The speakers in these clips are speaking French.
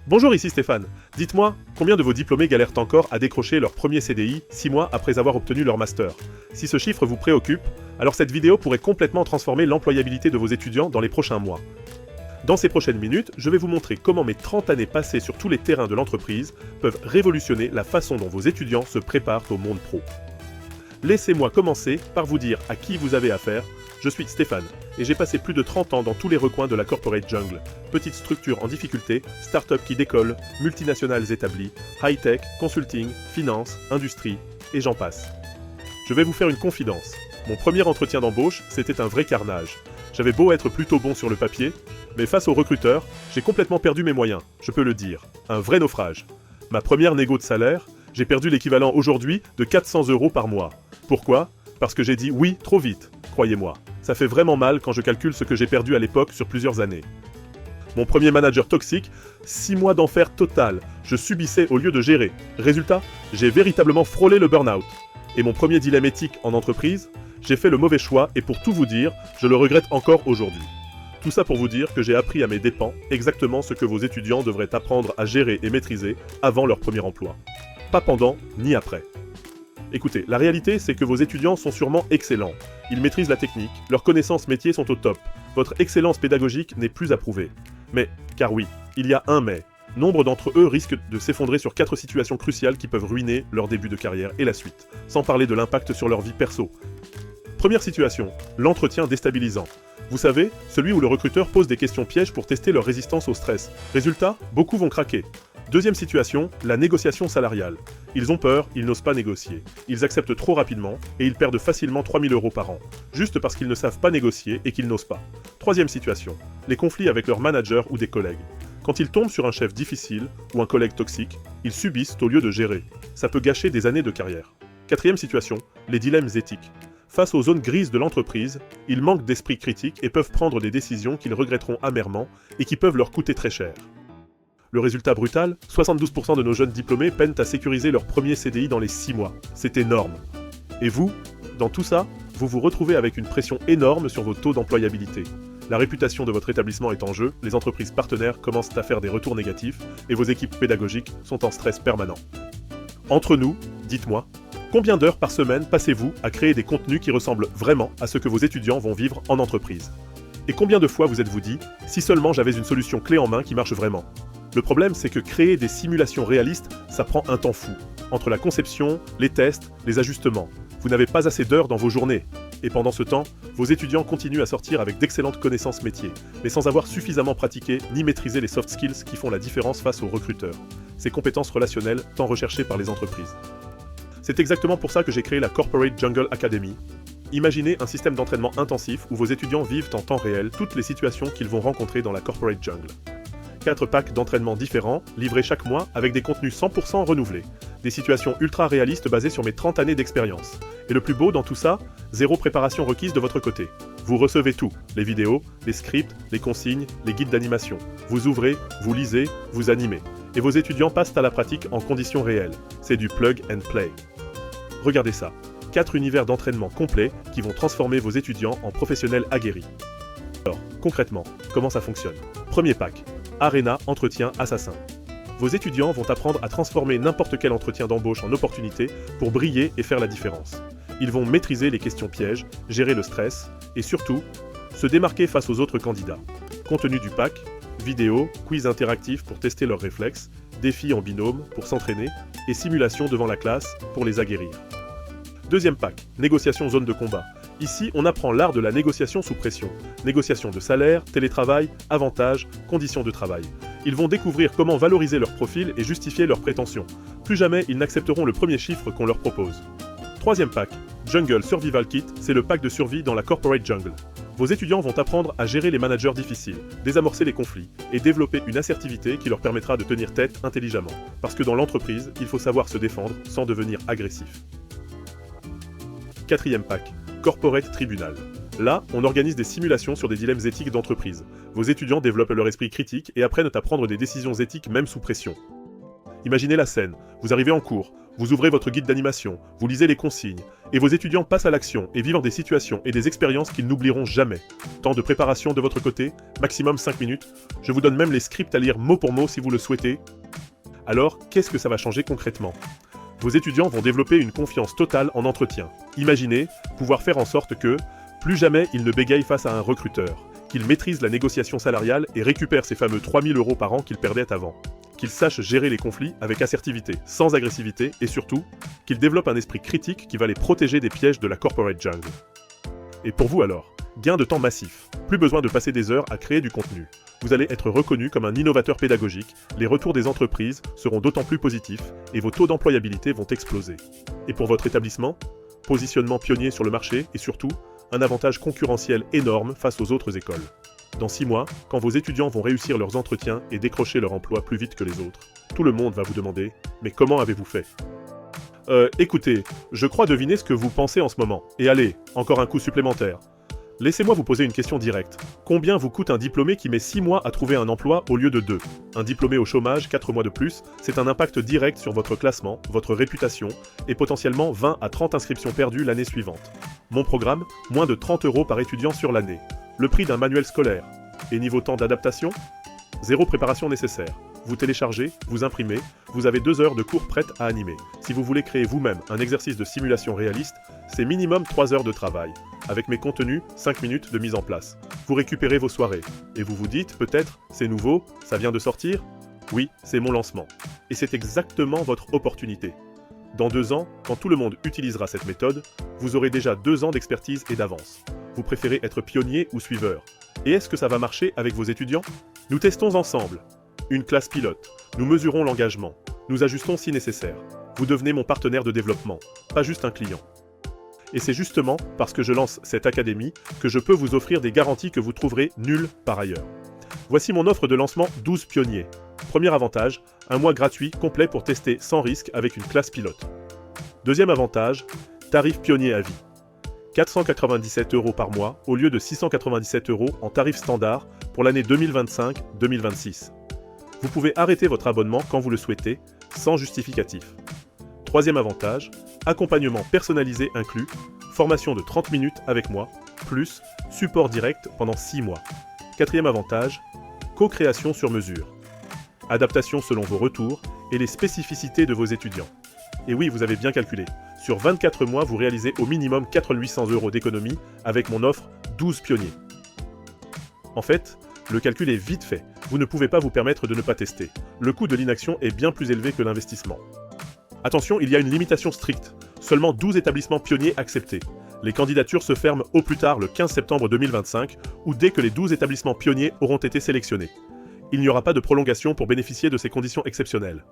Bonjour, ici Stéphane. Dites-moi, combien de vos diplômés galèrent encore à décrocher leur premier CDI 6 mois après avoir obtenu leur master? Si ce chiffre vous préoccupe, alors cette vidéo pourrait complètement transformer l'employabilité de vos étudiants dans les prochains mois. Dans ces prochaines minutes, je vais vous montrer comment mes 30 années passées sur tous les terrains de l'entreprise peuvent révolutionner la façon dont vos étudiants se préparent au monde pro. Laissez-moi commencer par vous dire à qui vous avez affaire. Je suis Stéphane, et j'ai passé plus de 30 ans dans tous les recoins de la corporate jungle. Petite structure en difficulté, start-up qui décolle, multinationales établies, high-tech, consulting, finance, industrie, et j'en passe. Je vais vous faire une confidence. Mon premier entretien d'embauche, c'était un vrai carnage. J'avais beau être plutôt bon sur le papier, mais face aux recruteurs, j'ai complètement perdu mes moyens, je peux le dire. Un vrai naufrage. Ma première négo de salaire, j'ai perdu l'équivalent aujourd'hui de 400 € par mois. Pourquoi? Parce que j'ai dit oui trop vite, croyez-moi. Ça fait vraiment mal quand je calcule ce que j'ai perdu à l'époque sur plusieurs années. Mon premier manager toxique, 6 mois d'enfer total. Je subissais au lieu de gérer. Résultat, j'ai véritablement frôlé le burn-out. Et mon premier dilemme éthique en entreprise, j'ai fait le mauvais choix et pour tout vous dire, je le regrette encore aujourd'hui. Tout ça pour vous dire que j'ai appris à mes dépens exactement ce que vos étudiants devraient apprendre à gérer et maîtriser avant leur premier emploi. Pas pendant, ni après. Écoutez, la réalité, c'est que vos étudiants sont sûrement excellents. Ils maîtrisent la technique, leurs connaissances métiers sont au top. Votre excellence pédagogique n'est plus à prouver. Mais, car oui, il y a un mais. Nombre d'entre eux risquent de s'effondrer sur 4 situations cruciales qui peuvent ruiner leur début de carrière et la suite, sans parler de l'impact sur leur vie perso. Première situation, l'entretien déstabilisant. Vous savez, celui où le recruteur pose des questions pièges pour tester leur résistance au stress. Résultat, beaucoup vont craquer. Deuxième situation, la négociation salariale. Ils ont peur, ils n'osent pas négocier. Ils acceptent trop rapidement et ils perdent facilement 3 000 € par an, juste parce qu'ils ne savent pas négocier et qu'ils n'osent pas. Troisième situation, les conflits avec leur manager ou des collègues. Quand ils tombent sur un chef difficile ou un collègue toxique, ils subissent au lieu de gérer. Ça peut gâcher des années de carrière. Quatrième situation, les dilemmes éthiques. Face aux zones grises de l'entreprise, ils manquent d'esprit critique et peuvent prendre des décisions qu'ils regretteront amèrement et qui peuvent leur coûter très cher. Le résultat brutal, 72% de nos jeunes diplômés peinent à sécuriser leur premier CDI dans les 6 mois. C'est énorme. Et vous, dans tout ça, vous vous retrouvez avec une pression énorme sur vos taux d'employabilité. La réputation de votre établissement est en jeu, les entreprises partenaires commencent à faire des retours négatifs et vos équipes pédagogiques sont en stress permanent. Entre nous, dites-moi, combien d'heures par semaine passez-vous à créer des contenus qui ressemblent vraiment à ce que vos étudiants vont vivre en entreprise? Et combien de fois vous êtes-vous dit, si seulement j'avais une solution clé en main qui marche vraiment? Le problème, c'est que créer des simulations réalistes, ça prend un temps fou. Entre la conception, les tests, les ajustements, vous n'avez pas assez d'heures dans vos journées. Et pendant ce temps, vos étudiants continuent à sortir avec d'excellentes connaissances métiers, mais sans avoir suffisamment pratiqué ni maîtrisé les soft skills qui font la différence face aux recruteurs. Ces compétences relationnelles tant recherchées par les entreprises. C'est exactement pour ça que j'ai créé la Corporate Jungle Academy. Imaginez un système d'entraînement intensif où vos étudiants vivent en temps réel toutes les situations qu'ils vont rencontrer dans la Corporate Jungle. 4 packs d'entraînement différents, livrés chaque mois avec des contenus 100% renouvelés. Des situations ultra réalistes basées sur mes 30 années d'expérience. Et le plus beau dans tout ça, 0 préparation requise de votre côté. Vous recevez tout, les vidéos, les scripts, les consignes, les guides d'animation. Vous ouvrez, vous lisez, vous animez. Et vos étudiants passent à la pratique en conditions réelles. C'est du plug and play. Regardez ça, 4 univers d'entraînement complets qui vont transformer vos étudiants en professionnels aguerris. Alors, concrètement, comment ça fonctionne? Premier pack. Arena, entretien, assassin. Vos étudiants vont apprendre à transformer n'importe quel entretien d'embauche en opportunité pour briller et faire la différence. Ils vont maîtriser les questions pièges, gérer le stress et surtout, se démarquer face aux autres candidats. Contenu du pack, vidéos, quiz interactifs pour tester leurs réflexes, défis en binôme pour s'entraîner et simulation devant la classe pour les aguerrir. Deuxième pack, négociation zone de combat. Ici, on apprend l'art de la négociation sous pression. Négociation de salaire, télétravail, avantages, conditions de travail. Ils vont découvrir comment valoriser leur profil et justifier leurs prétentions. Plus jamais, ils n'accepteront le premier chiffre qu'on leur propose. Troisième pack, Jungle Survival Kit, c'est le pack de survie dans la Corporate Jungle. Vos étudiants vont apprendre à gérer les managers difficiles, désamorcer les conflits et développer une assertivité qui leur permettra de tenir tête intelligemment. Parce que dans l'entreprise, il faut savoir se défendre sans devenir agressif. Quatrième pack, Corporate Tribunal. Là, on organise des simulations sur des dilemmes éthiques d'entreprise. Vos étudiants développent leur esprit critique et apprennent à prendre des décisions éthiques même sous pression. Imaginez la scène, vous arrivez en cours, Vous ouvrez votre guide d'animation, vous lisez les consignes, et vos étudiants passent à l'action et vivent des situations et des expériences qu'ils n'oublieront jamais. Temps de préparation de votre côté, maximum 5 minutes. Je vous donne même les scripts à lire mot pour mot si vous le souhaitez. Alors, qu'est-ce que ça va changer concrètement ? Vos étudiants vont développer une confiance totale en entretien. Imaginez pouvoir faire en sorte que, plus jamais ils ne bégayent face à un recruteur, qu'ils maîtrisent la négociation salariale et récupèrent ces fameux 3 000 € par an qu'ils perdaient avant, qu'ils sachent gérer les conflits avec assertivité, sans agressivité, et surtout, qu'ils développent un esprit critique qui va les protéger des pièges de la corporate jungle. Et pour vous alors, gain de temps massif, plus besoin de passer des heures à créer du contenu. Vous allez être reconnu comme un innovateur pédagogique, les retours des entreprises seront d'autant plus positifs et vos taux d'employabilité vont exploser. Et pour votre établissement, positionnement pionnier sur le marché et surtout, un avantage concurrentiel énorme face aux autres écoles. Dans 6 mois, quand vos étudiants vont réussir leurs entretiens et décrocher leur emploi plus vite que les autres, tout le monde va vous demander « Mais comment avez-vous fait ?» Écoutez, je crois deviner ce que vous pensez en ce moment. Et allez, encore un coup supplémentaire. Laissez-moi vous poser une question directe. Combien vous coûte un diplômé qui met 6 mois à trouver un emploi au lieu de 2 ? Un diplômé au chômage, 4 mois de plus, c'est un impact direct sur votre classement, votre réputation, et potentiellement 20 à 30 inscriptions perdues l'année suivante. Mon programme, moins de 30 € par étudiant sur l'année. Le prix d'un manuel scolaire. Et niveau temps d'adaptation ? 0 préparation nécessaire. Vous téléchargez, vous imprimez, vous avez 2 heures de cours prêtes à animer. Si vous voulez créer vous-même un exercice de simulation réaliste, c'est minimum 3 heures de travail. Avec mes contenus, 5 minutes de mise en place. Vous récupérez vos soirées. Et vous vous dites, peut-être, c'est nouveau, ça vient de sortir ? Oui, c'est mon lancement. Et c'est exactement votre opportunité. Dans 2 ans, quand tout le monde utilisera cette méthode, vous aurez déjà 2 ans d'expertise et d'avance. Vous préférez être pionnier ou suiveur ? Et est-ce que ça va marcher avec vos étudiants ? Nous testons ensemble. Une classe pilote. Nous mesurons l'engagement. Nous ajustons si nécessaire. Vous devenez mon partenaire de développement, pas juste un client. Et c'est justement parce que je lance cette académie que je peux vous offrir des garanties que vous trouverez nulles par ailleurs. Voici mon offre de lancement 12 pionniers. Premier avantage, un mois gratuit complet pour tester sans risque avec une classe pilote. Deuxième avantage, tarif pionnier à vie. 497 € par mois au lieu de 697 € en tarif standard pour l'année 2025-2026. Vous pouvez arrêter votre abonnement quand vous le souhaitez, sans justificatif. Troisième avantage, accompagnement personnalisé inclus, formation de 30 minutes avec moi, plus support direct pendant 6 mois. Quatrième avantage, co-création sur mesure. Adaptation selon vos retours et les spécificités de vos étudiants. Et oui, vous avez bien calculé. Sur 24 mois, vous réalisez au minimum 4 800 € d'économie avec mon offre 12 pionniers. En fait, le calcul est vite fait. Vous ne pouvez pas vous permettre de ne pas tester. Le coût de l'inaction est bien plus élevé que l'investissement. Attention, il y a une limitation stricte. Seulement 12 établissements pionniers acceptés. Les candidatures se ferment au plus tard le 15 septembre 2025 ou dès que les 12 établissements pionniers auront été sélectionnés. Il n'y aura pas de prolongation pour bénéficier de ces conditions exceptionnelles.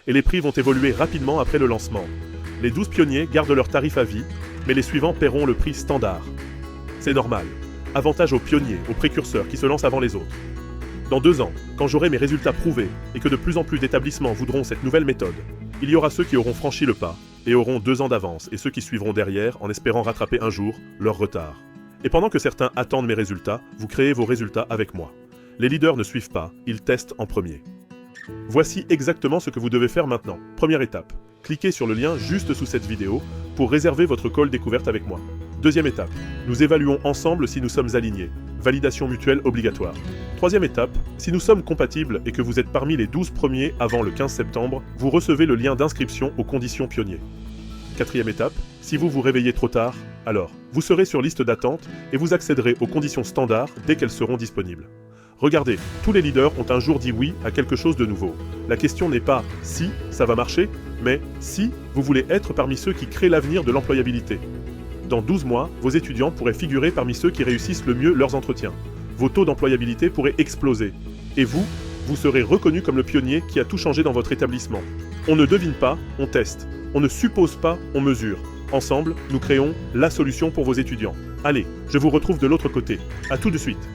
Et les prix vont évoluer rapidement après le lancement. Les 12 pionniers gardent leur tarif à vie, mais les suivants paieront le prix standard. C'est normal. Avantage aux pionniers, aux précurseurs qui se lancent avant les autres. Dans 2 ans, quand j'aurai mes résultats prouvés et que de plus en plus d'établissements voudront cette nouvelle méthode, il y aura ceux qui auront franchi le pas et auront 2 ans d'avance et ceux qui suivront derrière en espérant rattraper un jour leur retard. Et pendant que certains attendent mes résultats, vous créez vos résultats avec moi. Les leaders ne suivent pas, ils testent en premier. Voici exactement ce que vous devez faire maintenant. Première étape, cliquez sur le lien juste sous cette vidéo pour réserver votre call découverte avec moi. Deuxième étape, nous évaluons ensemble si nous sommes alignés. Validation mutuelle obligatoire. Troisième étape, si nous sommes compatibles et que vous êtes parmi les 12 premiers avant le 15 septembre, vous recevez le lien d'inscription aux conditions pionniers. Quatrième étape, si vous vous réveillez trop tard, alors, vous serez sur liste d'attente et vous accéderez aux conditions standards dès qu'elles seront disponibles. Regardez, tous les leaders ont un jour dit oui à quelque chose de nouveau. La question n'est pas si ça va marcher, mais si vous voulez être parmi ceux qui créent l'avenir de l'employabilité. Dans 12 mois, vos étudiants pourraient figurer parmi ceux qui réussissent le mieux leurs entretiens. Vos taux d'employabilité pourraient exploser. Et vous serez reconnu comme le pionnier qui a tout changé dans votre établissement. On ne devine pas, on teste. On ne suppose pas, on mesure. Ensemble, nous créons la solution pour vos étudiants. Allez, je vous retrouve de l'autre côté. À tout de suite.